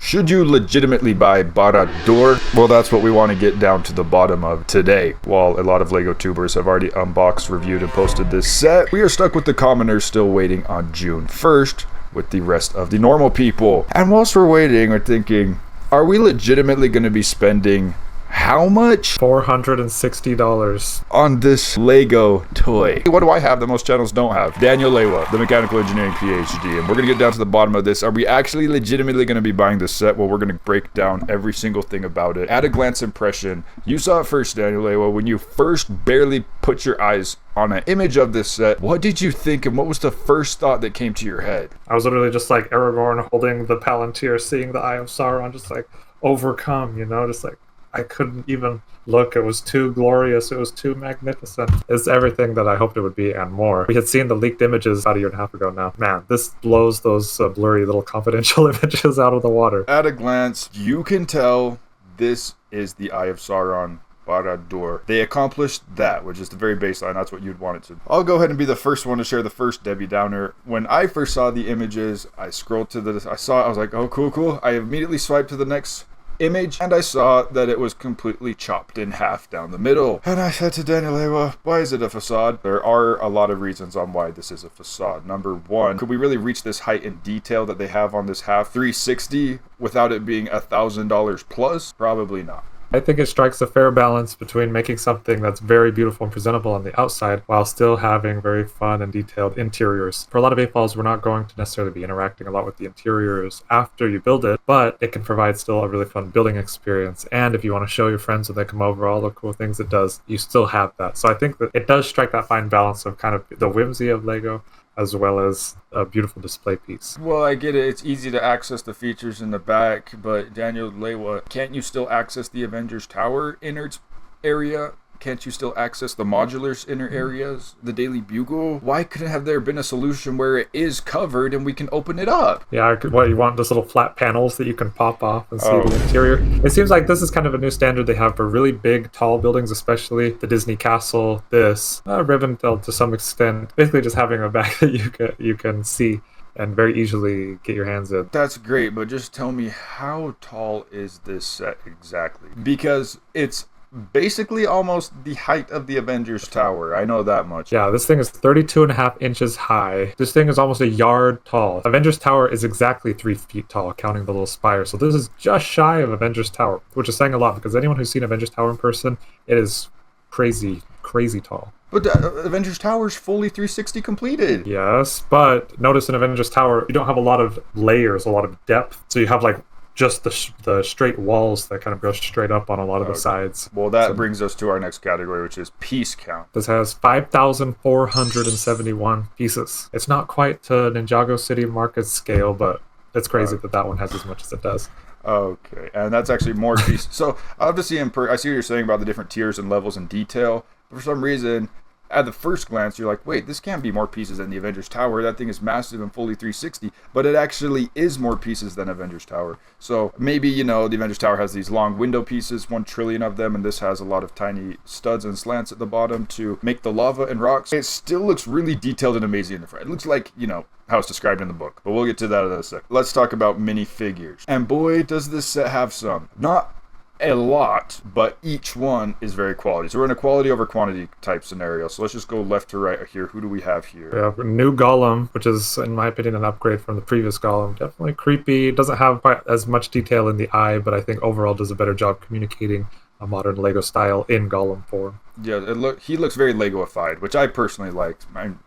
Should you legitimately buy Barad-dûr? Well, that's what we want to get down to the bottom of today. While a lot of LEGO tubers have already unboxed, reviewed, and posted this set, we are stuck with the commoners still waiting on June 1st with the rest of the normal people. And whilst we're waiting, we're thinking, are we legitimately going to be spending how much? $460 on this LEGO toy. What do I have that most channels don't have? Daniel Lewa, the mechanical engineering PhD, and we're gonna get down to the bottom of this. Are we actually legitimately gonna be buying this set? Well, we're gonna break down every single thing about it. At a glance impression, you saw it first, Daniel Lewa, when you first barely put your eyes on an image of this set. What did you think, and what was the first thought that came to your head? I was literally just like Aragorn holding the Palantir, seeing the Eye of Sauron, just like overcome, you know, just like I couldn't even look. It was too glorious. It was too magnificent. It's everything that I hoped it would be and more. We had seen the leaked images about a year and a half ago now. Man, this blows those blurry little confidential images out of the water. At a glance, you can tell this is the Eye of Sauron. Barad-dûr. They accomplished that, which is the very baseline. That's what you'd want it to. I'll go ahead and be the first one to share the first Debbie Downer. When I first saw the images, I scrolled to I was like, oh, cool. I immediately swiped to the next image, and I saw that it was completely chopped in half down the middle. And I said to Daniel Lewa, why is it a facade? There are a lot of reasons on why this is a facade. Number one, could we really reach this height and detail that they have on this half 360 without it being $1,000 plus? Probably not. I think it strikes a fair balance between making something that's very beautiful and presentable on the outside while still having very fun and detailed interiors. For a lot of AFOLs, we're not going to necessarily be interacting a lot with the interiors after you build it, but it can provide still a really fun building experience. And if you want to show your friends when they come over all the cool things it does, you still have that. So I think that it does strike that fine balance of kind of the whimsy of LEGO as well as a beautiful display piece. Well, I get it. It's easy to access the features in the back, but Daniel Lewa, can't you still access the Avengers Tower innards area? Can't you still access the modulars inner areas? The Daily Bugle? Why couldn't have there been a solution where it is covered and we can open it up? Yeah, what, you want those little flat panels that you can pop off and see the interior? It seems like this is kind of a new standard they have for really big, tall buildings, especially the Disney Castle, this, Rivendell to some extent. Basically just having a back that you can see and very easily get your hands in. That's great, but just tell me, how tall is this set exactly? Because it's basically almost the height of the Avengers Tower. I know that much. Yeah, this thing is 32.5 inches high. This thing is almost a yard tall. Avengers Tower is exactly 3 feet tall, counting the little spire. So this is just shy of Avengers Tower, which is saying a lot because anyone who's seen Avengers Tower in person, it is crazy tall. But Avengers Tower is fully 360 completed. Yes, but notice in Avengers Tower, you don't have a lot of layers, a lot of depth. So you have like just the straight walls that kind of go straight up on a lot of the sides. Well, that brings us to our next category, which is piece count. This has 5,471 pieces. It's not quite to Ninjago City Market scale, but it's crazy that one has as much as it does. Okay, and that's actually more pieces. So obviously, I see what you're saying about the different tiers and levels and detail. But for some reason, at the first glance, you're like, wait, this can't be more pieces than the Avengers Tower. That thing is massive and fully 360, but it actually is more pieces than Avengers Tower. So maybe, you know, the Avengers Tower has these long window pieces, 1 trillion of them, and this has a lot of tiny studs and slants at the bottom to make the lava and rocks. It still looks really detailed and amazing in the front. It looks like, you know, how it's described in the book, but we'll get to that in a sec. Let's talk about minifigures. And boy, does this set have some. Not a lot, but each one is very quality. So we're in a quality over quantity type scenario. So let's just go left to right here. Who do we have here? We have a new Gollum, which is, in my opinion, an upgrade from the previous Gollum. Definitely creepy. Doesn't have quite as much detail in the eye, but I think overall does a better job communicating a modern LEGO style in Gollum form. Yeah, he looks very Lego-ified, which I personally like.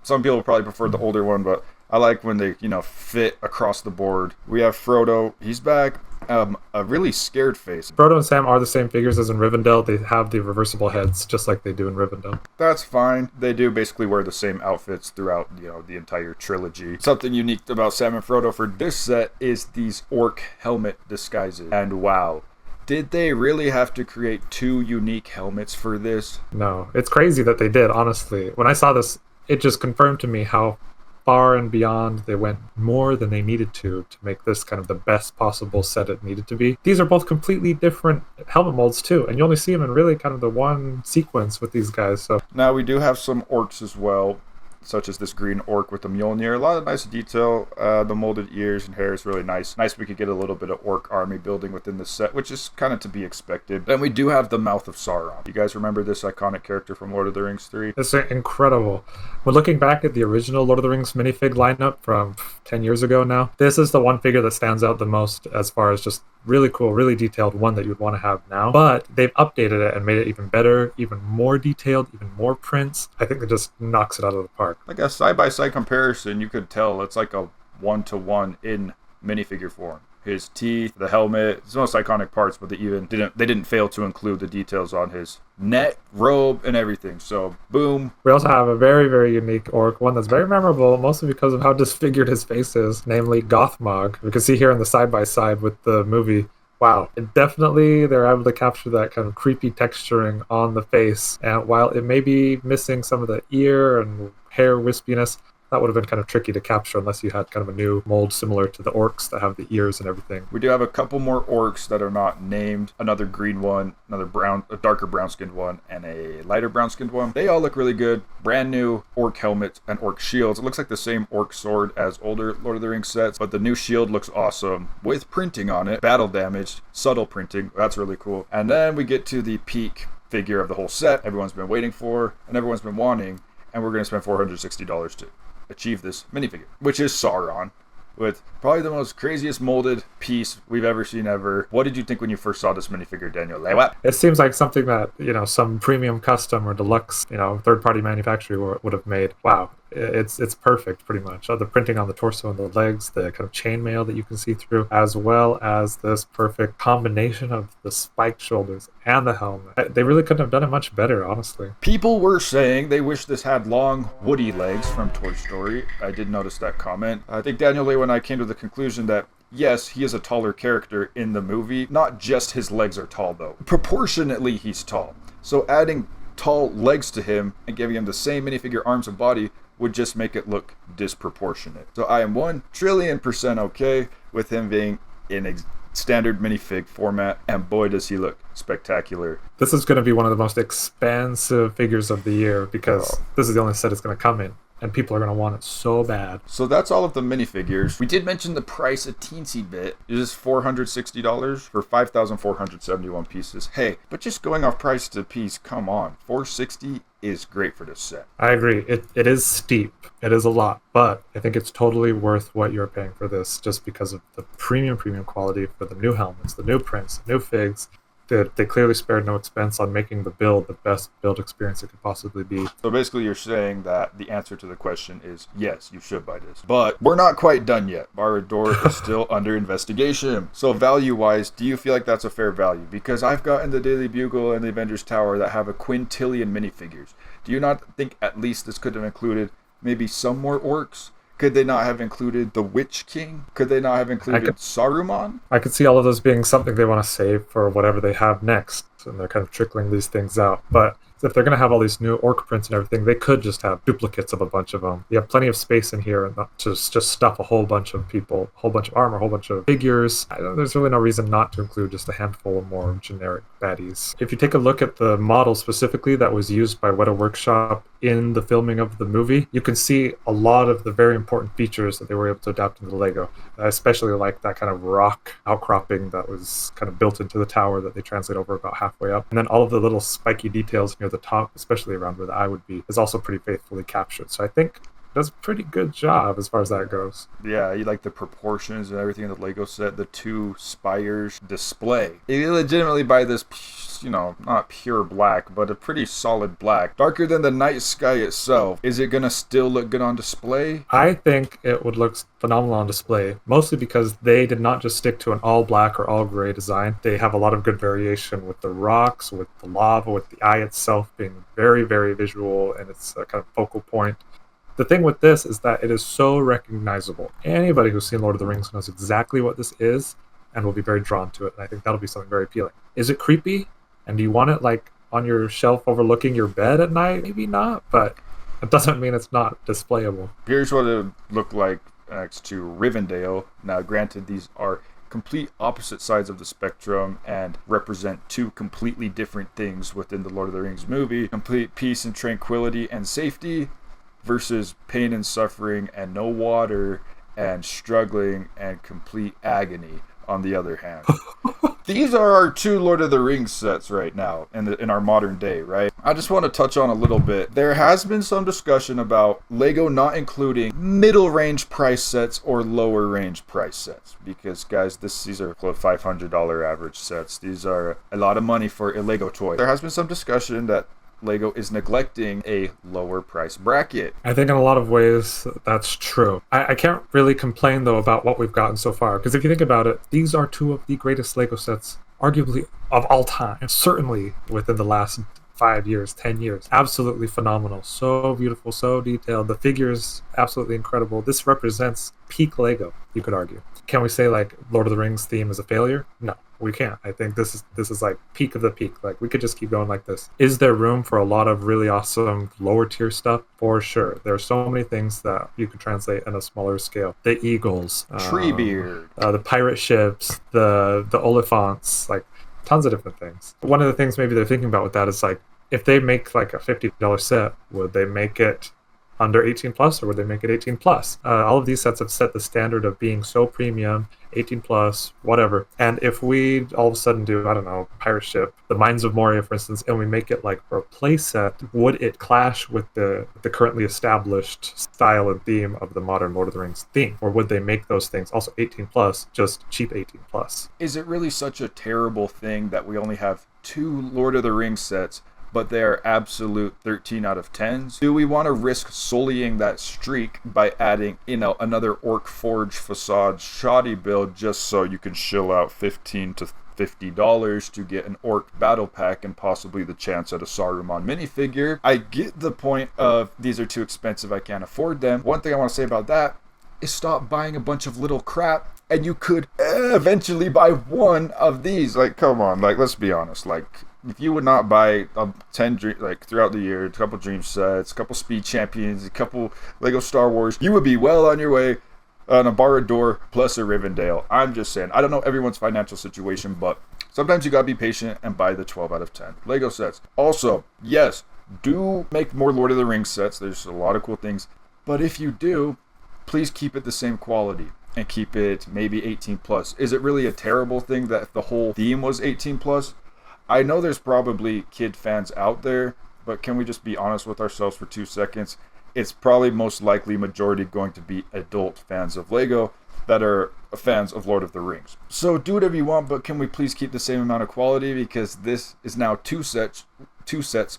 Some people probably prefer the older one, but I like when they, you know, fit across the board. We have Frodo. He's back. A really scared face. Frodo and Sam are the same figures as in Rivendell. They have the reversible heads, just like they do in Rivendell. That's fine. They do basically wear the same outfits throughout, you know, the entire trilogy. Something unique about Sam and Frodo for this set is these orc helmet disguises. And wow, did they really have to create 2 unique helmets for this? No, it's crazy that they did, honestly. When I saw this, it just confirmed to me how far and beyond they went, more than they needed to make this kind of the best possible set it needed to be. These are both completely different helmet molds too, and you only see them in really kind of the one sequence with these guys. So now we do have some orcs as well. such as this green orc with the Mjolnir. A lot of nice detail. The molded ears and hair is really nice. Nice we could get a little bit of orc army building within the set, which is kind of to be expected. Then we do have the Mouth of Sauron. You guys remember this iconic character from Lord of the Rings 3? It's incredible. When looking back at the original Lord of the Rings minifig lineup from 10 years ago now, this is the one figure that stands out the most as far as just really cool, really detailed one that you'd want to have now. But they've updated it and made it even better, even more detailed, even more prints. I think it just knocks it out of the park. Like a side-by-side comparison, you could tell it's like a one-to-one in minifigure form. His teeth, the helmet, it's the most iconic parts, but they didn't fail to include the details on his net, robe, and everything. So, boom. We also have a very, very unique orc, one that's very memorable, mostly because of how disfigured his face is, namely Gothmog. We can see here in the side-by-side with the movie. Wow, they're able to capture that kind of creepy texturing on the face. And while it may be missing some of the ear and hair wispiness, that would have been kind of tricky to capture unless you had kind of a new mold similar to the orcs that have the ears and everything. We do have a couple more orcs that are not named. Another green one, a darker brown-skinned one, and a lighter brown-skinned one. They all look really good. Brand new orc helmets and orc shields. It looks like the same orc sword as older Lord of the Rings sets, but the new shield looks awesome with printing on it. Battle damaged, subtle printing. That's really cool. And then we get to the peak figure of the whole set everyone's been waiting for and everyone's been wanting, and we're going to spend $460 to achieve this minifigure, which is Sauron, with probably the most craziest molded piece we've ever seen ever. What did you think when you first saw this minifigure, Daniel? It seems like something that, some premium custom or deluxe, third-party manufacturer would have made. Wow. It's perfect, pretty much. The printing on the torso and the legs, the kind of chainmail that you can see through, as well as this perfect combination of the spiked shoulders and the helmet. They really couldn't have done it much better, honestly. People were saying they wish this had long, woody legs from Toy Story. I did notice that comment. I think Daniel Leo and I came to the conclusion that yes, he is a taller character in the movie. Not just his legs are tall, though. Proportionately, he's tall. So adding tall legs to him and giving him the same minifigure arms and body would just make it look disproportionate. So I am 1,000,000,000% okay with him being in a standard minifig format, and boy does he look spectacular. This is going to be one of the most expensive figures of the year because this is the only set it's going to come in. And people are going to want it so bad. So that's all of the minifigures. We did mention the price a teensy bit. It is $460 for 5,471 pieces. Hey, but just going off price to piece, come on. $460 is great for this set. I agree. It is steep. It is a lot. But I think it's totally worth what you're paying for this just because of the premium quality for the new helmets, the new prints, the new figs. They clearly spared no expense on making the build the best build experience it could possibly be. So basically you're saying that the answer to the question is yes, you should buy this. But we're not quite done yet. Barad-dûr is still under investigation. So value-wise, do you feel like that's a fair value? Because I've gotten the Daily Bugle and the Avengers Tower that have a quintillion minifigures. Do you not think at least this could have included maybe some more orcs? Could they not have included the Witch King? Could they not have included Saruman? I could see all of those being something they want to save for whatever they have next. And they're kind of trickling these things out. But if they're going to have all these new orc prints and everything, they could just have duplicates of a bunch of them. You have plenty of space in here to just stuff a whole bunch of people, a whole bunch of armor, a whole bunch of figures. There's really no reason not to include just a handful of more generic baddies. If you take a look at the model specifically that was used by Weta Workshop in the filming of the movie, you can see a lot of the very important features that they were able to adapt into the Lego. I especially like that kind of rock outcropping that was kind of built into the tower that they translate over about halfway up. And then all of the little spiky details near the top, especially around where the eye would be, is also pretty faithfully captured. So I think it does a pretty good job as far as that goes. Yeah, you like the proportions and everything in the Lego set, the two spires display. You legitimately buy this, not pure black, but a pretty solid black. Darker than the night sky itself. Is it going to still look good on display? I think it would look phenomenal on display, mostly because they did not just stick to an all black or all gray design. They have a lot of good variation with the rocks, with the lava, with the eye itself being very, very visual, and it's a kind of focal point. The thing with this is that it is so recognizable. Anybody who's seen Lord of the Rings knows exactly what this is and will be very drawn to it, and I think that'll be something very appealing. Is it creepy? And do you want it on your shelf overlooking your bed at night? Maybe not, but it doesn't mean it's not displayable. Here's what it would look like next to Rivendell. Now, granted, these are complete opposite sides of the spectrum and represent two completely different things within the Lord of the Rings movie. Complete peace and tranquility and safety versus pain and suffering and no water and struggling and complete agony on the other hand. These are our two Lord of the Rings sets right now in our modern day, right? I just want to touch on a little bit. There has been some discussion about LEGO not including middle range price sets or lower range price sets. Because, guys, these are close $500 average sets. These are a lot of money for a LEGO toy. There has been some discussion that LEGO is neglecting a lower price bracket. I think in a lot of ways that's true. I can't really complain though about what we've gotten so far, because if you think about it, these are two of the greatest LEGO sets, arguably of all time, certainly within the last 5 years, 10 years. Absolutely phenomenal. So beautiful, so detailed. The figures, absolutely incredible. This represents peak LEGO, you could argue. Can we say like Lord of the Rings theme is a failure? No, we can't. I think this is like peak of the peak. Like we could just keep going like this. Is there room for a lot of really awesome lower tier stuff? For sure. There are so many things that you could translate on a smaller scale. The eagles, Treebeard, the pirate ships, the Oliphants, like tons of different things. One of the things maybe they're thinking about with that is like, if they make like a $50 set, would they make it under 18 plus or would they make it 18 plus? All of these sets have set the standard of being so premium, 18 plus, whatever. And if we all of a sudden do, I don't know, pirate ship, the Mines of Moria, for instance, and we make it like for a play set, would it clash with the currently established style and theme of the modern Lord of the Rings theme? Or would they make those things also 18 plus, just cheap 18 plus? Is it really such a terrible thing that we only have 2 Lord of the Rings sets, but they are absolute 13 out of 10s? Do we want to risk sullying that streak by adding, another Orc Forge facade shoddy build just so you can shill out $15 to $50 to get an Orc battle pack and possibly the chance at a Saruman minifigure? I get the point of these are too expensive, I can't afford them. One thing I want to say about that is stop buying a bunch of little crap and you could eventually buy one of these. Like, come on, like, let's be honest, like, if you would not buy 10 throughout the year, a couple Dream sets, a couple Speed Champions, a couple Lego Star Wars, you would be well on your way on a Barad-dûr plus a Rivendell. I'm just saying, I don't know everyone's financial situation, but sometimes you gotta be patient and buy the 12 out of 10 Lego sets. Also, yes, do make more Lord of the Rings sets. There's a lot of cool things, but if you do, please keep it the same quality and keep it maybe 18 plus. Is it really a terrible thing that the whole theme was 18 plus? I know there's probably kid fans out there, but can we just be honest with ourselves for 2 seconds? It's probably most likely majority going to be adult fans of LEGO that are fans of Lord of the Rings. So do whatever you want, but can we please keep the same amount of quality? Because this is now two sets,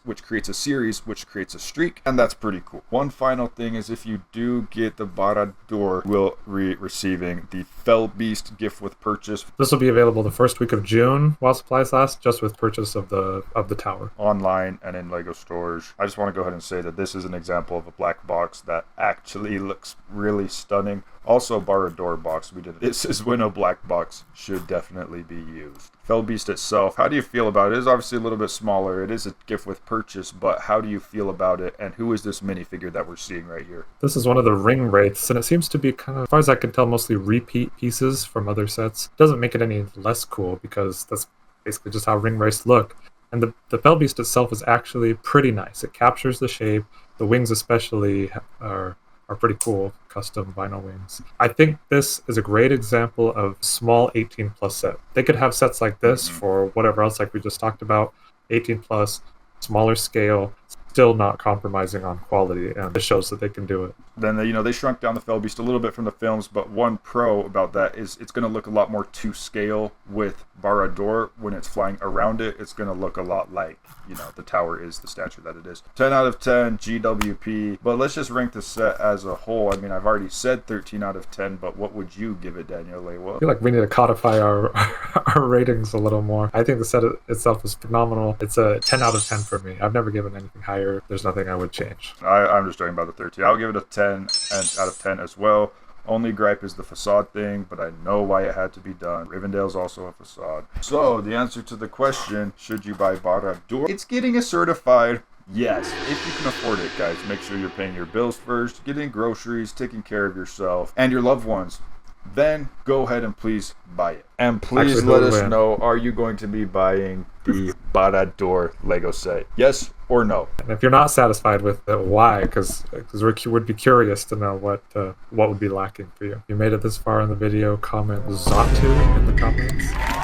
which creates a series, which creates a streak, and that's pretty cool. One final thing is if you do get the Barad-dûr, we'll be receiving the Fell Beast gift with purchase. This will be available the first week of June while supplies last, just with purchase of the tower. Online and in LEGO stores. I just want to go ahead and say that this is an example of a black box that actually looks really stunning. Also, Barad-dûr box, we did it. This is when a black box should definitely be used. Fell Beast itself, how do you feel about it? It is obviously a little bit smaller. It is a gift with purchase, but how do you feel about it? And who is this minifigure that we're seeing right here? This is one of the ring wraiths, and it seems to be kind of, as far as I can tell, mostly repeat pieces from other sets. Doesn't make it any less cool because that's basically just how ring wraiths look. And the Fell Beast itself is actually pretty nice. It captures the shape. The wings especially are pretty cool, custom vinyl wings. I think this is a great example of small 18 plus set. They could have sets like this for whatever else, like we just talked about, 18 plus, smaller scale, still not compromising on quality, and it shows that they can do it. Then they shrunk down the Fell Beast a little bit from the films, but one pro about that is it's going to look a lot more to scale with Barad-dûr. When it's flying around it, it's going to look a lot like, the tower is the stature that it is. 10 out of 10 GWP, but let's just rank the set as a whole. I mean, I've already said 13 out of 10, but what would you give it, Daniel? I feel like we need to codify our ratings a little more. I think the set itself is phenomenal. It's a 10 out of 10 for me. I've never given anything higher. There's nothing I would change. I'm just talking about the 13. I'll give it a 10 out of 10 as well. Only gripe is the facade thing, but I know why it had to be done. Rivendell's also a facade. So the answer to the question, should you buy Barad-dûr? It's getting a certified yes, if you can afford it, guys. Make sure you're paying your bills first, getting groceries, taking care of yourself and your loved ones. then go ahead and please buy it. And please Actually, let who us would win? know, are you going to be buying the Barad-dûr LEGO set? Yes or no? And if you're not satisfied with it, why? Because we would be curious to know what would be lacking for you. If you made it this far in the video, comment Zatu in the comments.